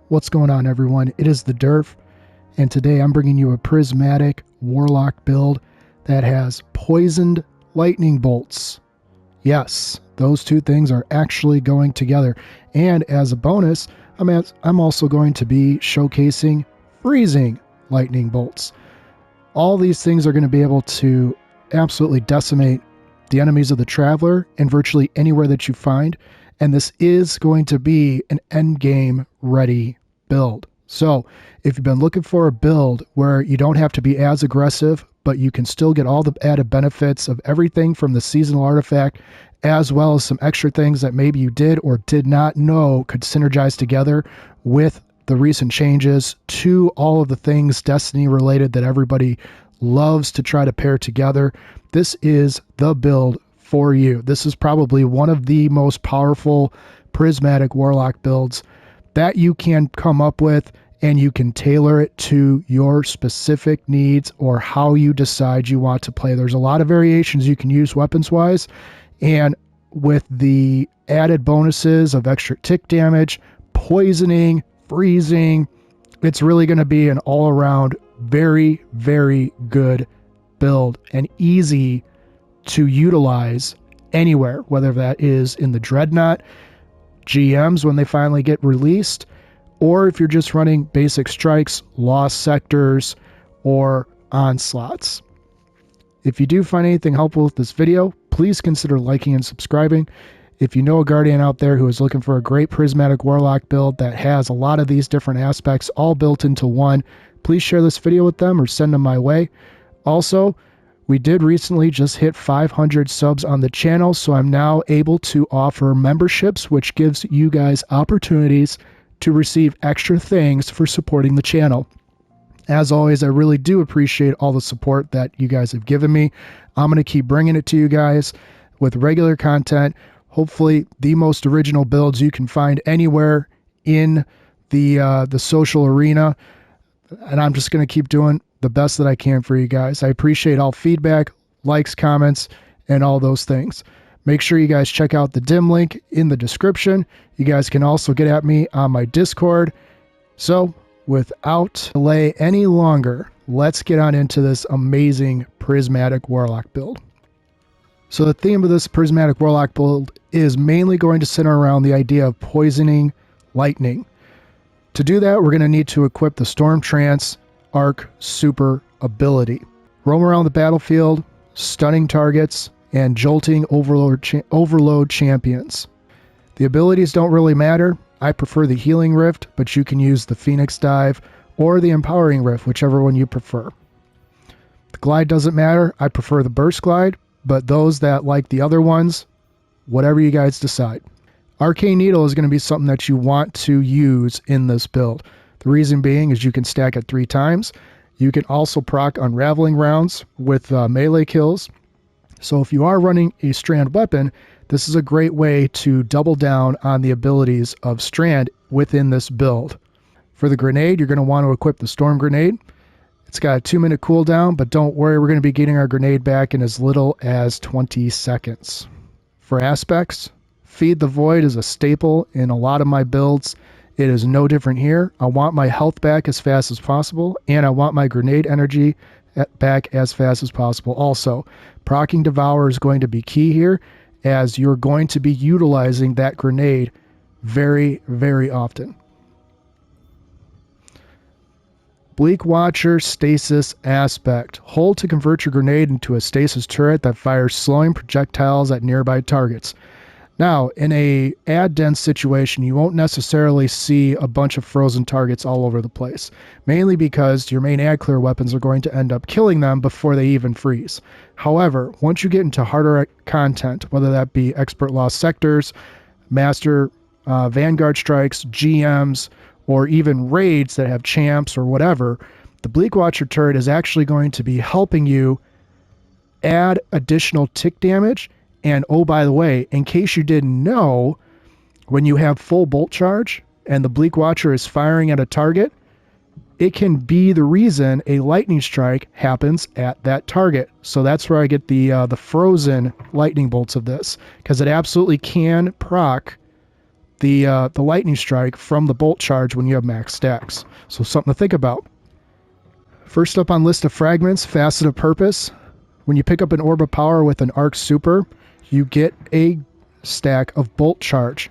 What's going on, everyone? It is the Derf, and today I'm bringing you a prismatic Warlock build that has poisoned lightning bolts. Yes, those two things are actually going together. And as a bonus, I'm also going to be showcasing freezing lightning bolts. All these things are going to be able to absolutely decimate the enemies of the Traveler in virtually anywhere that you find. And this is going to be an endgame ready build. So if you've been looking for a build where you don't have to be as aggressive, but you can still get all the added benefits of everything from the seasonal artifact, as well as some extra things that maybe you did or did not know could synergize together with the recent changes to all of the things Destiny related that everybody loves to try to pair together, this is the build for you. This is probably one of the most powerful prismatic Warlock builds that you can come up with, and you can tailor it to your specific needs or how you decide you want to play. There's a lot of variations you can use weapons-wise, and with the added bonuses of extra tick damage, poisoning, freezing, it's really going to be an all-around very, very good build and easy to utilize anywhere, whether that is in the Dreadnought, GMs when they finally get released, or if you're just running basic strikes, lost sectors, or onslaughts. If you do find anything helpful with this video, please consider liking and subscribing. If you know a Guardian out there who is looking for a great prismatic Warlock build that has a lot of these different aspects all built into one, please share this video with them or send them my way. Also, we did recently just hit 500 subs on the channel, so I'm now able to offer memberships, which gives you guys opportunities to receive extra things for supporting the channel. As always, I really do appreciate all the support that you guys have given me. I'm going to keep bringing it to you guys with regular content, hopefully the most original builds you can find anywhere in the social arena, and I'm just going to keep doing the best that I can for you guys. I appreciate all feedback, likes, comments, and all those things. Make sure you guys check out the dim link in the description. You guys can also get at me on my Discord. So without delay any longer, let's get on into this amazing prismatic Warlock build. So the theme of this prismatic Warlock build is mainly going to center around the idea of poisoning lightning. To do that, we're going to need to equip the Storm Trance Arc super ability. Roam around the battlefield, stunning targets, and jolting overload champions. The abilities don't really matter. I prefer the Healing Rift, but you can use the Phoenix Dive or the Empowering Rift, whichever one you prefer. The Glide doesn't matter. I prefer the Burst Glide, but those that like the other ones, whatever you guys decide. Arcane Needle is going to be something that you want to use in this build. The reason being is you can stack it 3 times. You can also proc Unraveling rounds with melee kills. So if you are running a Strand weapon, this is a great way to double down on the abilities of Strand within this build. For the grenade, you're going to want to equip the Storm Grenade. It's got a 2-minute cooldown, but don't worry, we're going to be getting our grenade back in as little as 20 seconds. For aspects, Feed the Void is a staple in a lot of my builds. It is no different here. I want my health back as fast as possible, and I want my grenade energy back as fast as possible also. Proccing Devour is going to be key here, as you're going to be utilizing that grenade very, very often. Bleak Watcher Stasis Aspect. Hold to convert your grenade into a stasis turret that fires slowing projectiles at nearby targets. Now, in a ad-dense situation, you won't necessarily see a bunch of frozen targets all over the place, mainly because your main ad-clear weapons are going to end up killing them before they even freeze. However, once you get into harder content, whether that be Expert Lost Sectors, Master Vanguard Strikes, GMs, or even raids that have champs or whatever, the Bleak Watcher turret is actually going to be helping you add additional tick damage. And oh, by the way, in case you didn't know, when you have full bolt charge and the Bleak Watcher is firing at a target, it can be the reason a lightning strike happens at that target. So that's where I get the frozen lightning bolts of this, because it absolutely can proc the lightning strike from the bolt charge when you have max stacks. So something to think about. First up on list of fragments, Facet of Purpose. When you pick up an Orb of Power with an Arc Super, you get a stack of bolt charge.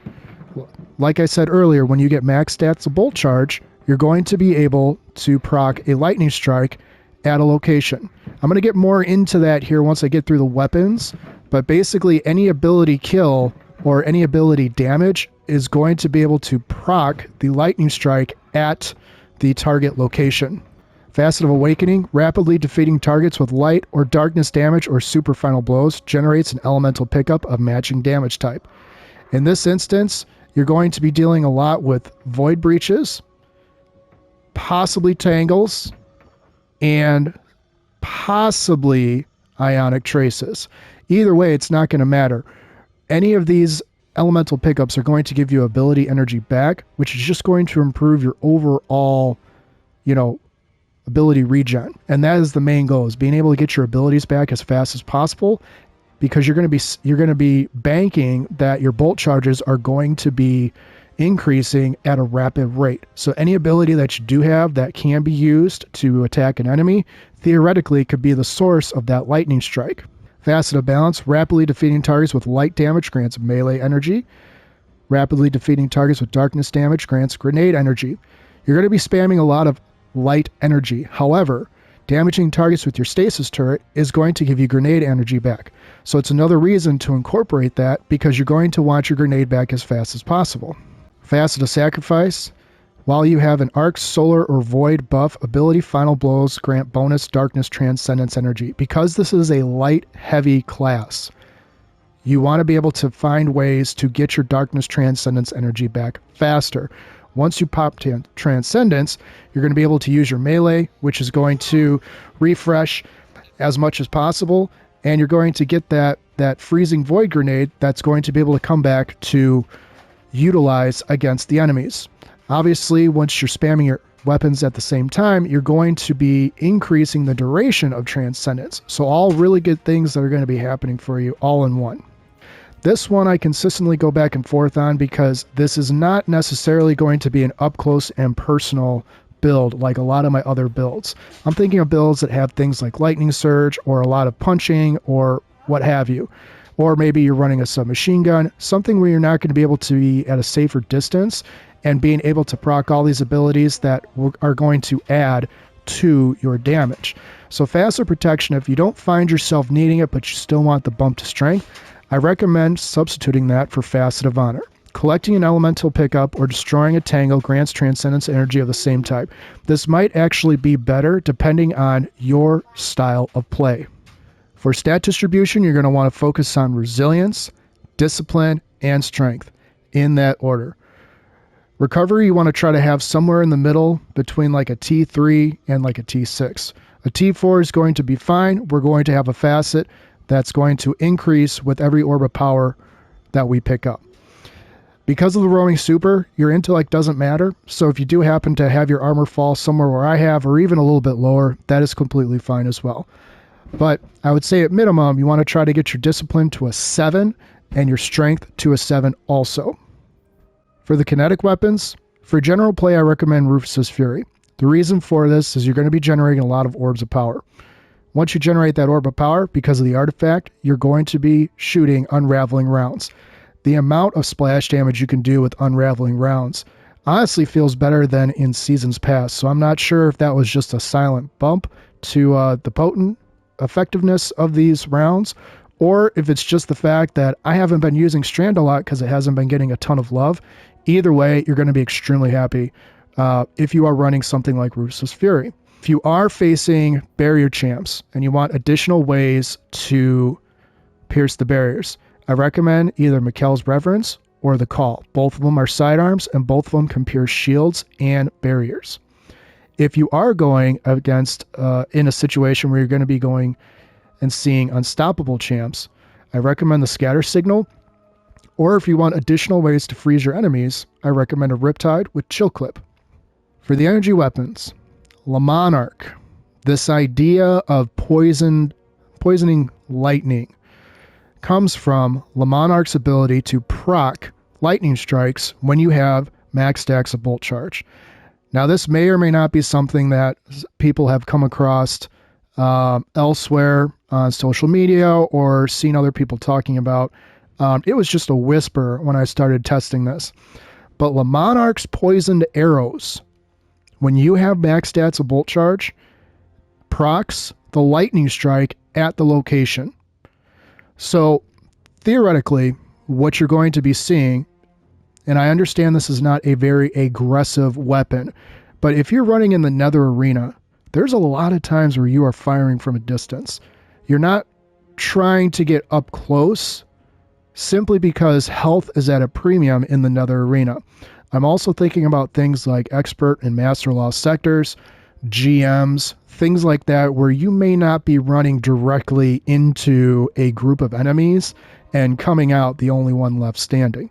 Like I said earlier, when you get max stats of bolt charge, you're going to be able to proc a lightning strike at a location. I'm going to get more into that here once I get through the weapons, but basically any ability kill or any ability damage is going to be able to proc the lightning strike at the target location. Facet of Awakening, rapidly defeating targets with light or darkness damage or super final blows generates an elemental pickup of matching damage type. In this instance, you're going to be dealing a lot with Void Breaches, possibly Tangles, and possibly Ionic Traces. Either way, it's not going to matter. Any of these elemental pickups are going to give you ability energy back, which is just going to improve your overall, ability regen. And that is the main goal, is being able to get your abilities back as fast as possible, because you're going to be banking that your bolt charges are going to be increasing at a rapid rate. So any ability that you do have that can be used to attack an enemy theoretically could be the source of that lightning strike. Facet of Balance, rapidly defeating targets with light damage grants melee energy. Rapidly defeating targets with darkness damage grants grenade energy. You're going to be spamming a lot of light energy. However, damaging targets with your stasis turret is going to give you grenade energy back. So it's another reason to incorporate that, because you're going to want your grenade back as fast as possible. Facet of Sacrifice. While you have an Arc, Solar, or Void buff, ability Final Blows grant bonus Darkness Transcendence energy. Because this is a light, heavy class, you want to be able to find ways to get your Darkness Transcendence energy back faster. Once you pop Transcendence, you're going to be able to use your melee, which is going to refresh as much as possible, and you're going to get that freezing Void Grenade that's going to be able to come back to utilize against the enemies. Obviously, once you're spamming your weapons at the same time, you're going to be increasing the duration of Transcendence. So all really good things that are going to be happening for you all in one. This one I consistently go back and forth on, because this is not necessarily going to be an up close and personal build like a lot of my other builds. I'm thinking of builds that have things like Lightning Surge or a lot of punching or what have you. Or maybe you're running a submachine gun, something where you're not going to be able to be at a safer distance and being able to proc all these abilities that are going to add to your damage. So Facet Protection, if you don't find yourself needing it but you still want the bump to strength, I recommend substituting that for Facet of Honor. Collecting an elemental pickup or destroying a tangle grants Transcendence energy of the same type. This might actually be better depending on your style of play. For stat distribution, you're going to want to focus on Resilience, Discipline, and Strength, in that order. Recovery, you want to try to have somewhere in the middle between like a T3 and like a T6. A T4 is going to be fine. We're going to have a facet that's going to increase with every Orb of Power that we pick up. Because of the roaming super, your intellect doesn't matter. So if you do happen to have your armor fall somewhere where I have, or even a little bit lower, that is completely fine as well. But I would say at minimum, you want to try to get your discipline to a 7 and your strength to a 7 also. For the kinetic weapons, for general play, I recommend Rufus's Fury. The reason for this is you're going to be generating a lot of orbs of power. Once you generate that orb of power, because of the artifact, you're going to be shooting unraveling rounds. The amount of splash damage you can do with unraveling rounds honestly feels better than in seasons past. So I'm not sure if that was just a silent bump to the potent effectiveness of these rounds, or if it's just the fact that I haven't been using Strand a lot because it hasn't been getting a ton of love. Either way, you're going to be extremely happy if you are running something like Rufus's Fury. If you are facing barrier champs and you want additional ways to pierce the barriers, I recommend either Mikkel's Reverence or the Call. Both of them are sidearms, and both of them can pierce shields and barriers. If you are going against in a situation where you're going to be going and seeing unstoppable champs, I recommend the Scatter Signal. Or if you want additional ways to freeze your enemies, I recommend a Riptide with Chill Clip. For the energy weapons, Le Monarch. This idea of poisoning lightning comes from Le Monarch's ability to proc lightning strikes when you have max stacks of bolt charge. Now, this may or may not be something that people have come across elsewhere on social media or seen other people talking about. It was just a whisper when I started testing this. But Le Monarch's poisoned arrows, when you have max stats of bolt charge, procs the lightning strike at the location. So theoretically, what you're going to be seeing, and I understand this is not a very aggressive weapon, but if you're running in the Nether Arena, there's a lot of times where you are firing from a distance. You're not trying to get up close simply because health is at a premium in the Nether Arena. I'm also thinking about things like Expert and Master Law sectors, GMs, things like that, where you may not be running directly into a group of enemies and coming out the only one left standing.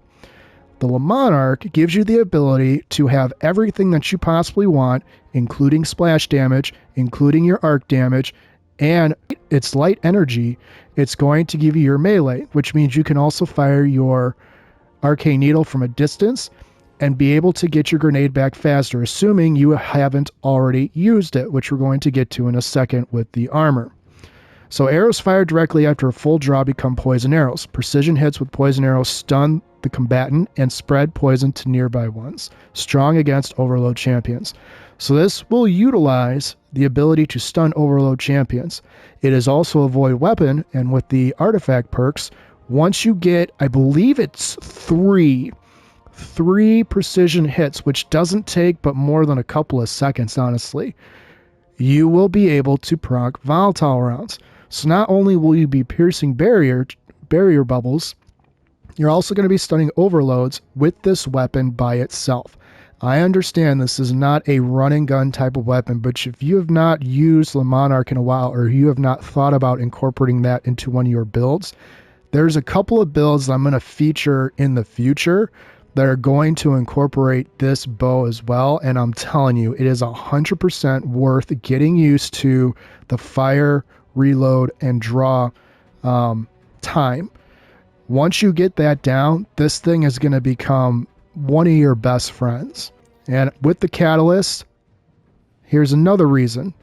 The Le Monarch gives you the ability to have everything that you possibly want, including splash damage, including your arc damage, and its light energy. It's going to give you your melee, which means you can also fire your arcane needle from a distance and be able to get your grenade back faster, assuming you haven't already used it, which we're going to get to in a second with the armor. So arrows fired directly after a full draw become poison arrows. Precision hits with poison arrows stun the combatant and spread poison to nearby ones. Strong against overload champions. So this will utilize the ability to stun overload champions. It is also a void weapon, and with the artifact perks, once you get, I believe it's three precision hits, which doesn't take but more than a couple of seconds, honestly, you will be able to proc volatile rounds. So not only will you be piercing barrier bubbles, you're also going to be stunning overloads with this weapon by itself. I understand this is not a run and gun type of weapon, but if you have not used Le Monarch in a while, or you have not thought about incorporating that into one of your builds, there's a couple of builds I'm going to feature in the future that are going to incorporate this bow as well. And I'm telling you, it is 100% worth getting used to the fire, reload, and draw time. Once you get that down, this thing is going to become one of your best friends. And with the catalyst, here's another reason.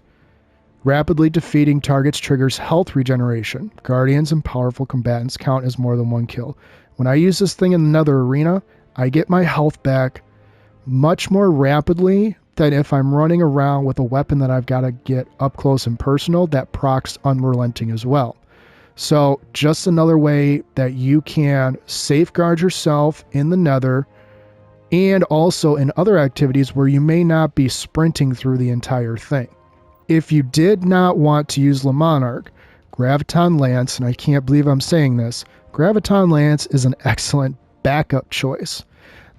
Rapidly defeating targets triggers health regeneration. Guardians and powerful combatants count as more than one kill. When I use this thing in another arena, I get my health back much more rapidly than if I'm running around with a weapon that I've got to get up close and personal that procs unrelenting as well. So just another way that you can safeguard yourself in the Nether, and also in other activities where you may not be sprinting through the entire thing. If you did not want to use Le Monarch, Graviton Lance, and I can't believe I'm saying this, Graviton Lance is an excellent backup choice.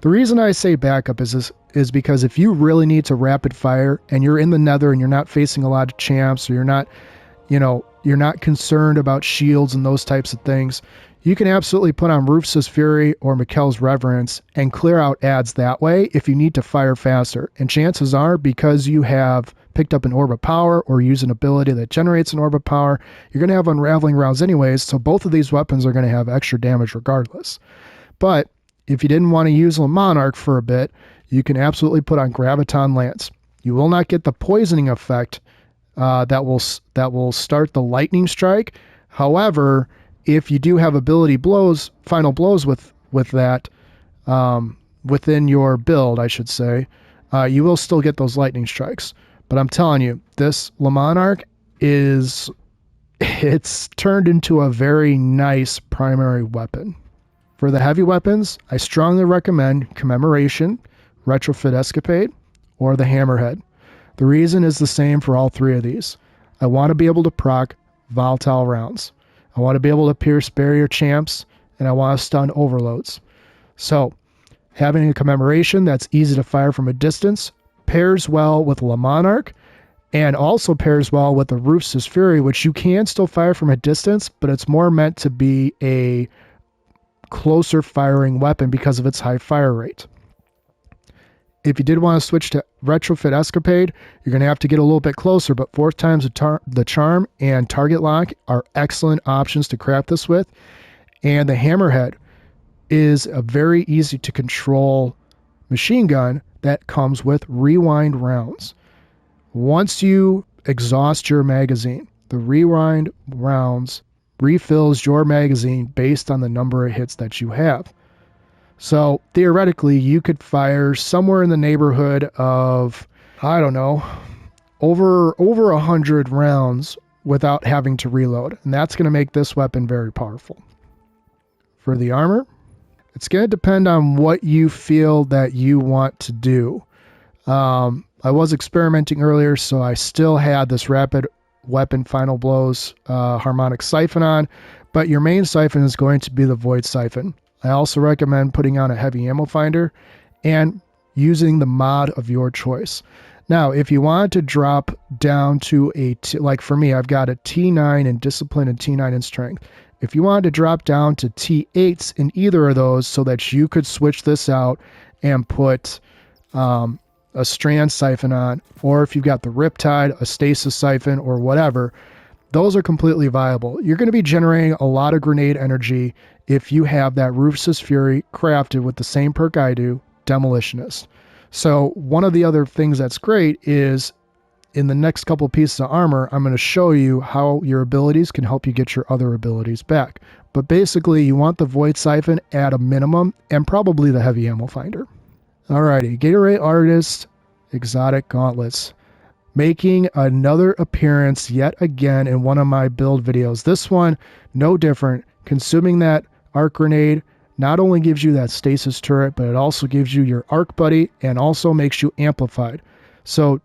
The reason I say backup is because if you really need to rapid fire and you're in the Nether and you're not facing a lot of champs, or you're not concerned about shields and those types of things, you can absolutely put on Rufus's Fury or Mikkel's Reverence and clear out adds that way if you need to fire faster. And chances are, because you have picked up an Orb of Power or use an ability that generates an Orb of Power, you're going to have Unraveling Rounds anyways, so both of these weapons are going to have extra damage regardless. But if you didn't want to use Le Monarch for a bit, you can absolutely put on Graviton Lance. You will not get the poisoning effect that will start the lightning strike. However, if you do have ability blows, final blows with that within your build, I should say, you will still get those lightning strikes. But I'm telling you, this Le Monarch it's turned into a very nice primary weapon. For the heavy weapons, I strongly recommend Commemoration, Retrofit Escapade, or the Hammerhead. The reason is the same for all three of these. I want to be able to proc volatile rounds. I want to be able to pierce barrier champs, and I want to stun overloads. So, having a Commemoration that's easy to fire from a distance pairs well with Le Monarch, and also pairs well with the Rufus's Fury, which you can still fire from a distance, but it's more meant to be a closer firing weapon because of its high fire rate. If you did want to switch to Retrofit Escapade, you're going to have to get a little bit closer, but 4 times the charm and target lock are excellent options to craft this with. And the Hammerhead, is a very easy to control machine gun that comes with rewind rounds. Once you exhaust your magazine, the rewind rounds refills your magazine based on the number of hits that you have. So theoretically, you could fire somewhere in the neighborhood of, I don't know, over 100 rounds without having to reload. And that's going to make this weapon very powerful. For the armor, it's going to depend on what you feel that you want to do. I was experimenting earlier, so I still had this rapid weapon final blows harmonic siphon on, but your main siphon is going to be the void siphon. I also recommend putting on a heavy ammo finder and using the mod of your choice. Now, if you want to drop down to like for me, I've got a T9 in discipline and T9 in strength. If you wanted to drop down to T8s in either of those so that you could switch this out and put a strand siphon on, or if you've got the Riptide, a stasis siphon, or whatever, those are completely viable. You're going to be generating a lot of grenade energy if you have that Rufus Fury crafted with the same perk I do, Demolitionist. So one of the other things that's great is in the next couple pieces of armor, I'm going to show you how your abilities can help you get your other abilities back. But basically, you want the Void Siphon at a minimum and probably the Heavy Ammo Finder. Alrighty, Gatorade Artist Exotic Gauntlets. Making another appearance yet again in one of my build videos. This one, no different. Consuming that arc grenade not only gives you that stasis turret, but it also gives you your arc buddy and also makes you amplified. So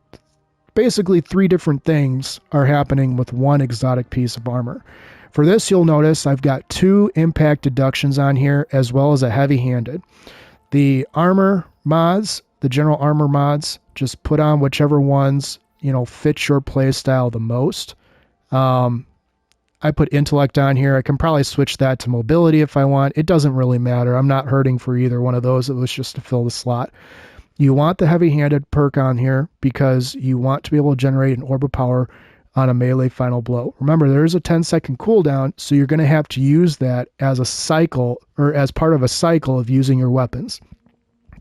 basically 3 different things are happening with one exotic piece of armor. For this, you'll notice I've got 2 impact deductions on here as well as a heavy-handed. The armor mods, the general armor mods, just put on whichever ones fit your play style the most. I put intellect on here. I can probably switch that to mobility if I want. It doesn't really matter. I'm not hurting for either one of those. It was just to fill the slot. You want the heavy-handed perk on here because you want to be able to generate an orb of power on a melee final blow. Remember, there is a 10-second cooldown, so you're going to have to use that as a cycle or as part of a cycle of using your weapons.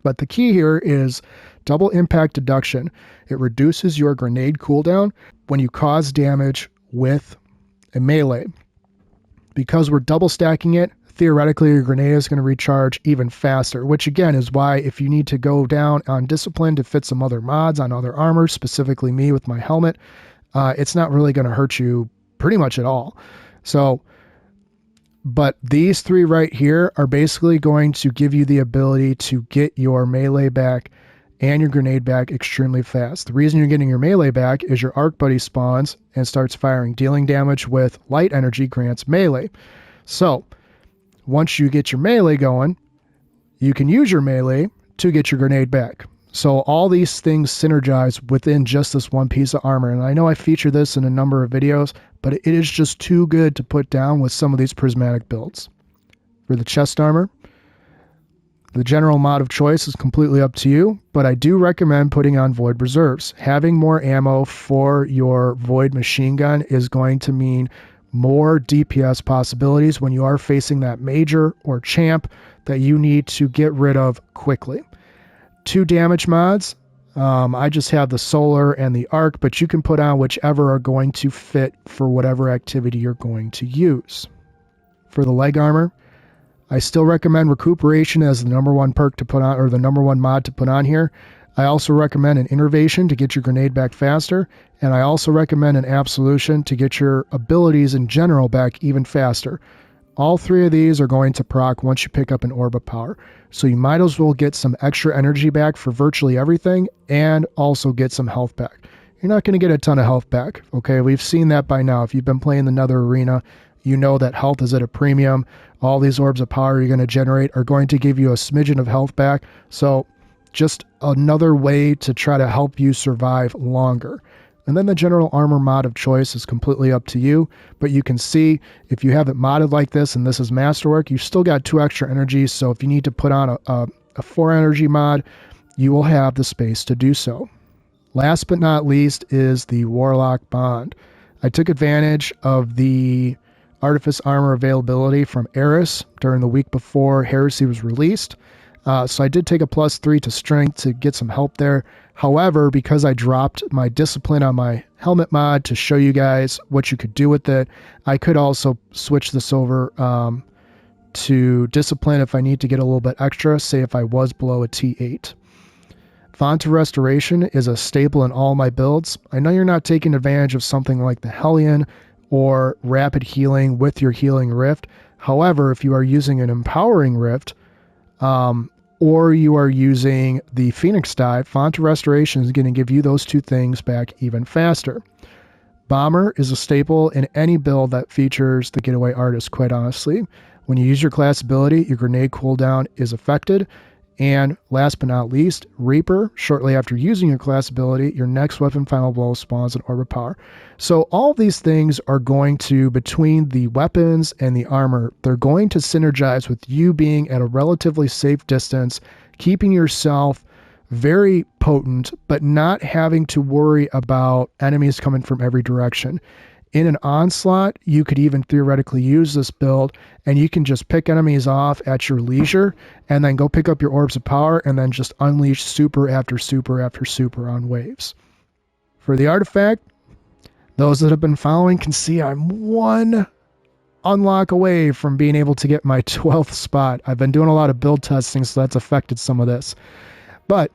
But the key here is double impact deduction. It reduces your grenade cooldown when you cause damage with a melee. Because we're double stacking it, theoretically your grenade is going to recharge even faster, which again is why if you need to go down on discipline to fit some other mods on other armor, specifically me with my helmet, it's not really going to hurt you pretty much at all. So, but these 3 right here are basically going to give you the ability to get your melee back and your grenade back extremely fast. The reason you're getting your melee back is your arc buddy spawns and starts firing, dealing damage with light energy grants melee. So once you get your melee going, you can use your melee to get your grenade back. So all these things synergize within just this one piece of armor. And I know I feature this in a number of videos, but it is just too good to put down with some of these prismatic builds. For the chest armor, the general mod of choice is completely up to you, but I do recommend putting on Void Reserves. Having more ammo for your Void machine gun is going to mean more DPS possibilities when you are facing that major or champ that you need to get rid of quickly. 2 damage mods. I just have the solar and the arc, but you can put on whichever are going to fit for whatever activity you're going to use. For the leg armor, I still recommend recuperation as the #1 perk to put on, or the #1 mod to put on here. I also recommend an innervation to get your grenade back faster, and I also recommend an absolution to get your abilities in general back even faster. All 3 of these are going to proc once you pick up an orb of power, so you might as well get some extra energy back for virtually everything and also get some health back. You're not going to get a ton of health back, okay? We've seen that by now. If you've been playing the Nether Arena, you know that health is at a premium. All these orbs of power you're going to generate are going to give you a smidgen of health back. So just another way to try to help you survive longer. And then the general armor mod of choice is completely up to you. But you can see if you have it modded like this and this is masterwork, you've still got 2 extra energies. So if you need to put on a 4 energy mod, you will have the space to do so. Last but not least is the Warlock Bond. I took advantage of the Artifice armor availability from Eris during the week before Heresy was released. So I did take a +3 to strength to get some help there. However, because I dropped my discipline on my helmet mod to show you guys what you could do with it, I could also switch this over to discipline if I need to get a little bit extra, say if I was below a T8. Volatile Restoration is a staple in all my builds. I know you're not taking advantage of something like the Hellion or rapid healing with your healing rift. However, if you are using an empowering rift, or you are using the Phoenix dive, Volatile Restoration is going to give you those two things back even faster. Bomber is a staple in any build that features the Getaway Artist, quite honestly. When you use your class ability, your grenade cooldown is affected. And last but not least, Reaper. Shortly after using your class ability, your next weapon final blow spawns an orb of power. So all these things are going to, between the weapons and the armor, they're going to synergize with you being at a relatively safe distance, keeping yourself very potent, but not having to worry about enemies coming from every direction. In an onslaught, you could even theoretically use this build and you can just pick enemies off at your leisure and then go pick up your orbs of power and then just unleash super after super after super on waves. For the artifact, those that have been following can see I'm one unlock away from being able to get my 12th spot. I've been doing a lot of build testing, so that's affected some of this. But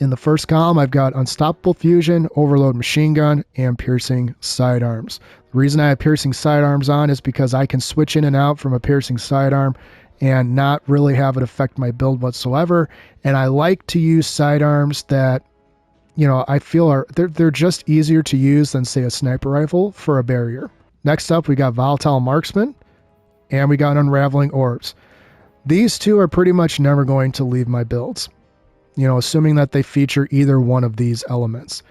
in the first column, I've got Unstoppable Fusion, Overload Machine Gun, and Piercing Sidearms. The reason I have Piercing Sidearms on is because I can switch in and out from a Piercing Sidearm and not really have it affect my build whatsoever. And I like to use sidearms that, you know, I feel are they're just easier to use than, say, a sniper rifle for a barrier. Next up, we got Volatile Marksman, and we got Unraveling Orbs. These two are pretty much never going to leave my builds, you know, assuming that they feature either one of these elements.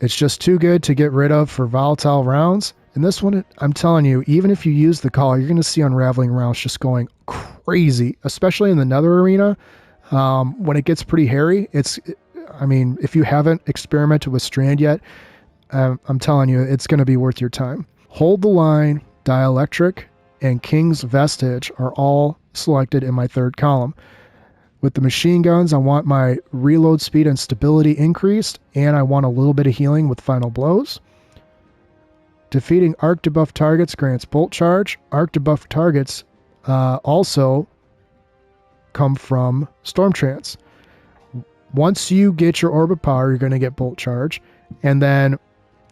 It's just too good to get rid of for volatile rounds. And this one, I'm telling you, even if you use the call, you're going to see Unraveling rounds just going crazy, especially in the Nether Arena. When it gets pretty hairy, I mean, if you haven't experimented with Strand yet, I'm telling you, it's going to be worth your time. Hold the Line, Dielectric, and King's Vestige are all selected in my third column. With the machine guns, I want my reload speed and stability increased, and I want a little bit of healing with final blows. Defeating arc debuff targets grants bolt charge. Arc debuff targets also come from Storm Trance. Once you get your orb of power, you're going to get bolt charge, and then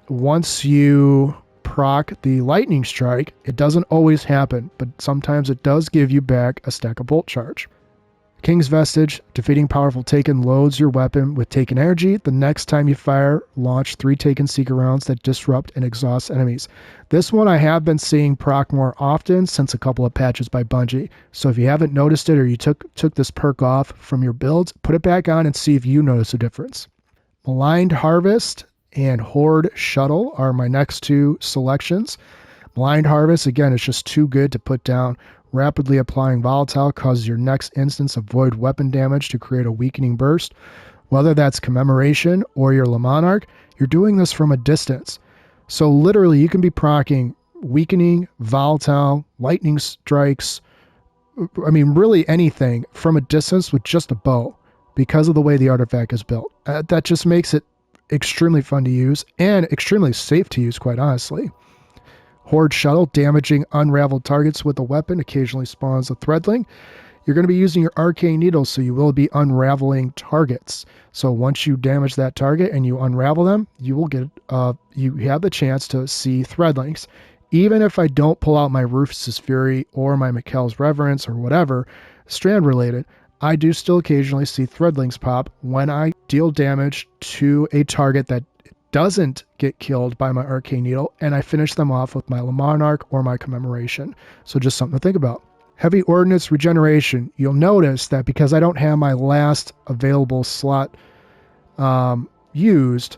once you proc the lightning strike, it doesn't always happen, but sometimes it does give you back a stack of bolt charge. King's Vestige, defeating powerful Taken loads your weapon with Taken energy. The next time you fire, launch 3 Taken Seeker rounds that disrupt and exhaust enemies. This one I have been seeing proc more often since a couple of patches by Bungie. So if you haven't noticed it or you took this perk off from your builds, put it back on and see if you notice a difference. Maligned Harvest and Horde Shuttle are my next two selections. Maligned Harvest, again, is just too good to put down. Rapidly applying Volatile causes your next instance of void weapon damage to create a weakening burst. Whether that's Commemoration or your Le Monarch, you're doing this from a distance. So literally you can be proccing weakening, volatile, lightning strikes, I mean really anything from a distance with just a bow because of the way the artifact is built. That just makes it extremely fun to use and extremely safe to use, quite honestly. Horde Shuttle, damaging unraveled targets with a weapon, occasionally spawns a threadling. You're going to be using your arcane needle, so you will be unraveling targets. So once you damage that target and you unravel them, you will get you have the chance to see threadlings. Even if I don't pull out my Rufus's Fury or my Mikkel's Reverence or whatever, strand related, I do still occasionally see threadlings pop when I deal damage to a target that doesn't get killed by my arcane needle, and I finish them off with my Le Monarch or my Commemoration. So just something to think about. Heavy Ordnance Regeneration. You'll notice that because I don't have my last available slot used,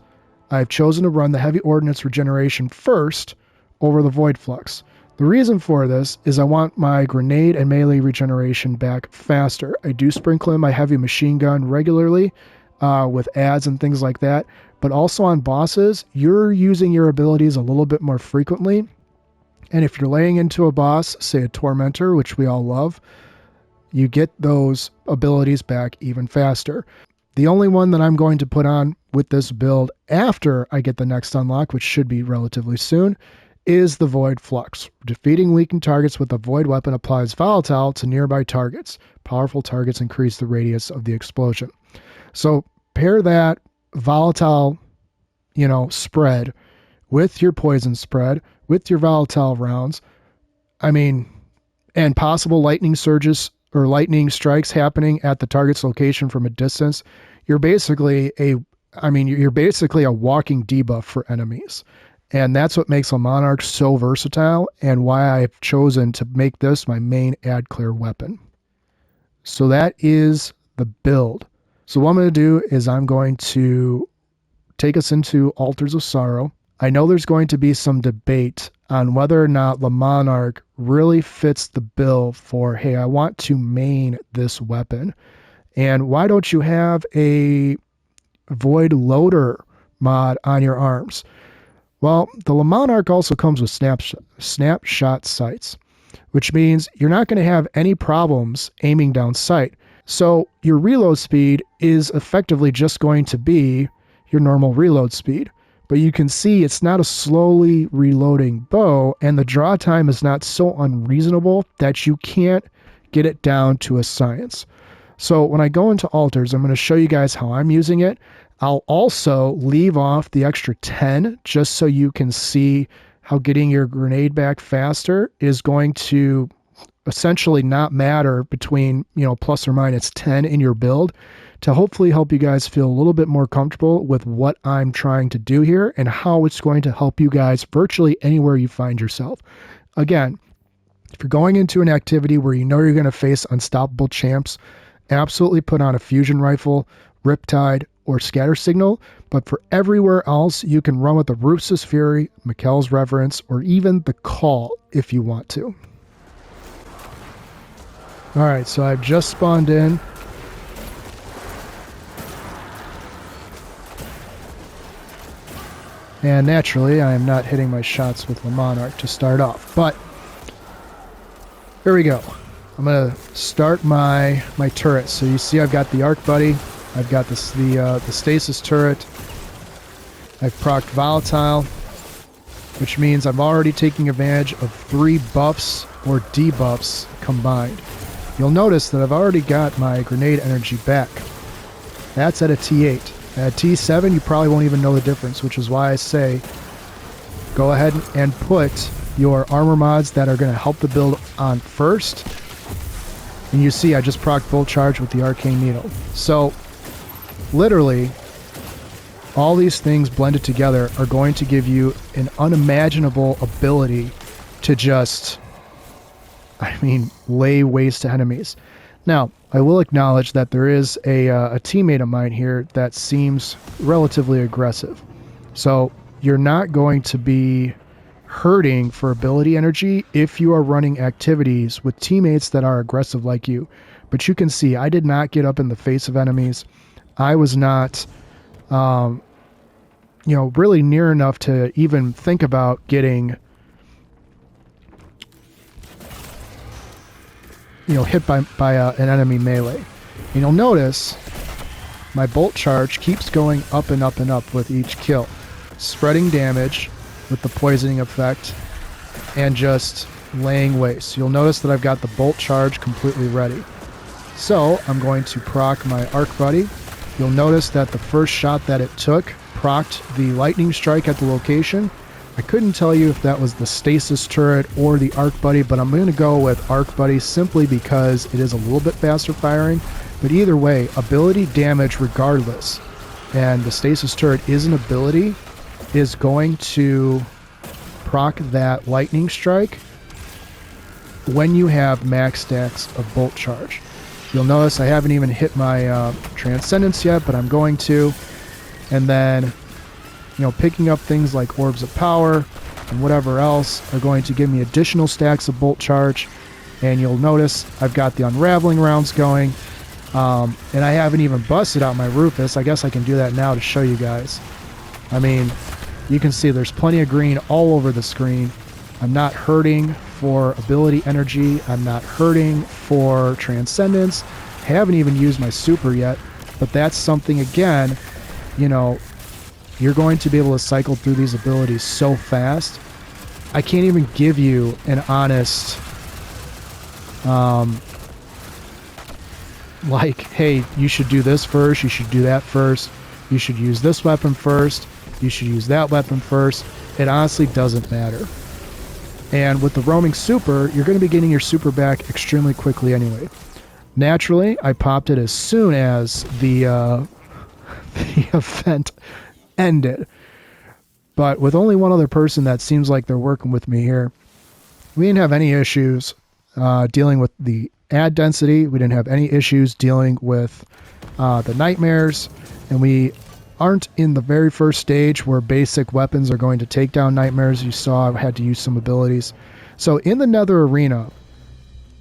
I've chosen to run the Heavy Ordnance Regeneration first over the Void Flux. The reason for this is I want my grenade and melee regeneration back faster. I do sprinkle in my heavy machine gun regularly with ads and things like that, but also on bosses, you're using your abilities a little bit more frequently. And if you're laying into a boss, say a Tormentor, which we all love, you get those abilities back even faster. The only one that I'm going to put on with this build after I get the next unlock, which should be relatively soon, is the Void Flux. Defeating weakened targets with a Void weapon applies volatile to nearby targets. Powerful targets increase the radius of the explosion. So pair that volatile, spread with your poison spread, with your volatile rounds. I mean, and possible lightning surges or lightning strikes happening at the target's location from a distance. You're basically a walking debuff for enemies. And that's what makes a Monarch so versatile and why I've chosen to make this my main ad clear weapon. So that is the build. So what I'm going to do is I'm going to take us into Altars of Sorrow. I know there's going to be some debate on whether or not the Monarch really fits the bill for, hey, I want to main this weapon. And why don't you have a Void Loader mod on your arms? Well, the Monarch also comes with snapshot sights, which means you're not going to have any problems aiming down sight. So your reload speed is effectively just going to be your normal reload speed. But you can see it's not a slowly reloading bow, and the draw time is not so unreasonable that you can't get it down to a science. So when I go into altars, I'm going to show you guys how I'm using it. I'll also leave off the extra 10 just so you can see how getting your grenade back faster is going to essentially not matter between, plus or minus 10 in your build, to hopefully help you guys feel a little bit more comfortable with what I'm trying to do here and how it's going to help you guys virtually anywhere you find yourself. Again, if you're going into an activity where you know you're going to face unstoppable champs, absolutely put on a fusion rifle, Riptide, or Scatter Signal. But for everywhere else, you can run with the Rufus Fury, Mikkel's Reverence, or even the Call if you want to. All right, so I've just spawned in. And naturally, I am not hitting my shots with the Monarch to start off. But here we go. I'm going to start my turret. So you see I've got the Arc Buddy. I've got the Stasis turret. I've procced Volatile, which means I'm already taking advantage of 3 buffs or debuffs combined. You'll notice that I've already got my grenade energy back. That's at a T8. At T7, you probably won't even know the difference, which is why I say go ahead and put your armor mods that are going to help the build on first. And you see I just procced full charge with the Arcane Needle. So literally, all these things blended together are going to give you an unimaginable ability to just, lay waste to enemies. Now, I will acknowledge that there is a teammate of mine here that seems relatively aggressive. So you're not going to be hurting for ability energy if you are running activities with teammates that are aggressive like you. But you can see I did not get up in the face of enemies. I was not, really near enough to even think about getting, hit by an enemy melee. And you'll notice my bolt charge keeps going up and up and up with each kill, spreading damage with the poisoning effect and just laying waste. You'll notice that I've got the bolt charge completely ready. So I'm going to proc my Arc Buddy. You'll notice that the first shot that it took procced the lightning strike at the location. I couldn't tell you if that was the Stasis turret or the Arc Buddy, but I'm going to go with Arc Buddy simply because it is a little bit faster firing. But either way, ability damage regardless, and the Stasis turret is an ability, is going to proc that lightning strike when you have max stacks of bolt charge. You'll notice I haven't even hit my Transcendence yet, but I'm going to. And then, picking up things like Orbs of Power and whatever else are going to give me additional stacks of bolt charge. And you'll notice I've got the Unraveling rounds going. And I haven't even busted out my Rufus. I guess I can do that now to show you guys. You can see there's plenty of green all over the screen. I'm not hurting for ability energy. I'm not hurting for transcendence. Haven't even used my super yet, but that's something, again, you know, you're going to be able to cycle through these abilities so fast. I can't even give you an honest, like, hey, you should do this first, you should do that first, you should use this weapon first, you should use that weapon first. It honestly doesn't matter. And with the roaming super, you're going to be getting your super back extremely quickly anyway. Naturally, I popped it as soon as the event ended. But with only one other person that seems like they're working with me here, we didn't have any issues dealing with the ad density. We didn't have any issues dealing with the nightmares. And we aren't in the very first stage where basic weapons are going to take down nightmares. You saw I had to use some abilities. So in the Nether Arena,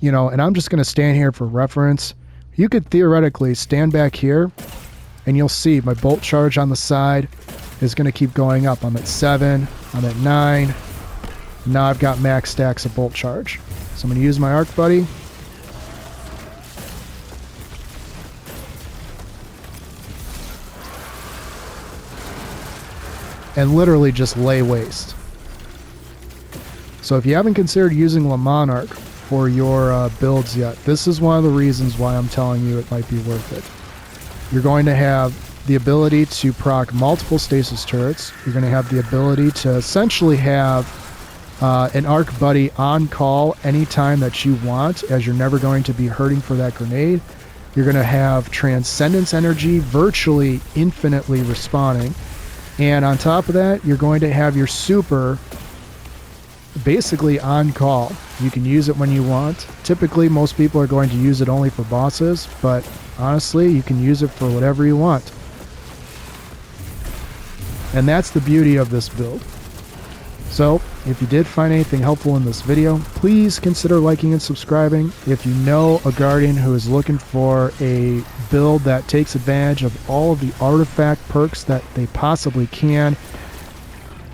you know, and I'm just going to stand here for reference, you could theoretically stand back here and you'll see my bolt charge on the side is going to keep going up. I'm at 7, I'm at 9. Now I've got max stacks of bolt charge. So I'm going to use my arc buddy. And literally just lay waste. So if you haven't considered using Le Monarch for your builds yet, this is one of the reasons why I'm telling you it might be worth it. You're going to have the ability to proc multiple stasis turrets. You're going to have the ability to essentially have an arc buddy on call anytime that you want, as you're never going to be hurting for that grenade. You're going to have transcendence energy virtually infinitely respawning. And on top of that, you're going to have your super basically on call. You can use it when you want. Typically, most people are going to use it only for bosses, but honestly, you can use it for whatever you want. And that's the beauty of this build. So, if you did find anything helpful in this video, please consider liking and subscribing. If you know a Guardian who is looking for a build that takes advantage of all of the artifact perks that they possibly can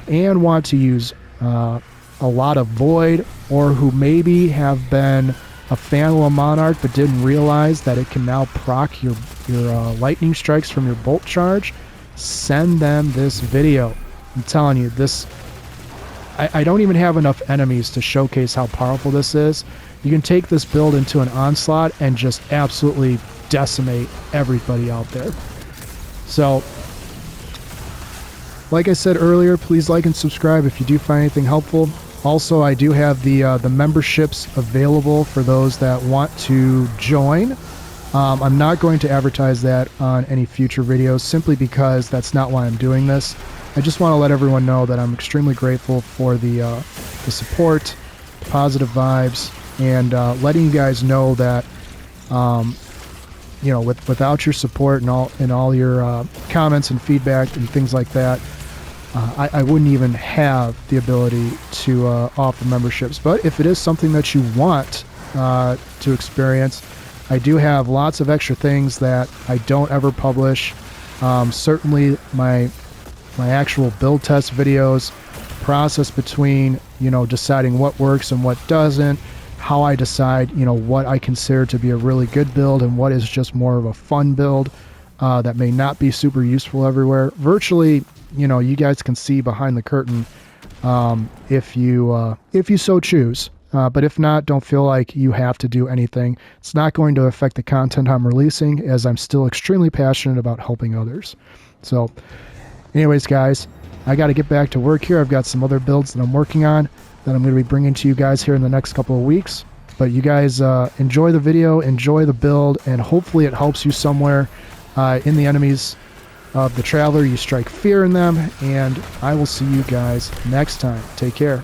and want to use a lot of Void, or who maybe have been a fan of a Monarch but didn't realize that it can now proc your lightning strikes from your bolt charge, send them this video. I'm telling you, this... I don't even have enough enemies to showcase how powerful this is. You can take this build into an onslaught and just absolutely decimate everybody out there. So, like I said earlier, please like and subscribe if you do find anything helpful. Also, I do have the memberships available for those that want to join. I'm not going to advertise that on any future videos simply because that's not why I'm doing this. I just want to let everyone know that I'm extremely grateful for the support, positive vibes, and letting you guys know that you know, without your support and all your comments and feedback and things like that, I wouldn't even have the ability to offer memberships. But if it is something that you want to experience, I do have lots of extra things that I don't ever publish. Certainly my actual build test videos, process between, you know, deciding what works and what doesn't, how I decide, you know, what I consider to be a really good build and what is just more of a fun build that may not be super useful everywhere. Virtually, you know, you guys can see behind the curtain if you so choose. But if not, don't feel like you have to do anything. It's not going to affect the content I'm releasing, as I'm still extremely passionate about helping others. So anyways, guys, I got to get back to work here. I've got some other builds that I'm working on that I'm going to be bringing to you guys here in the next couple of weeks. But you guys enjoy the video, enjoy the build, and hopefully it helps you somewhere in the enemies of the Traveler. You strike fear in them, and I will see you guys next time. Take care.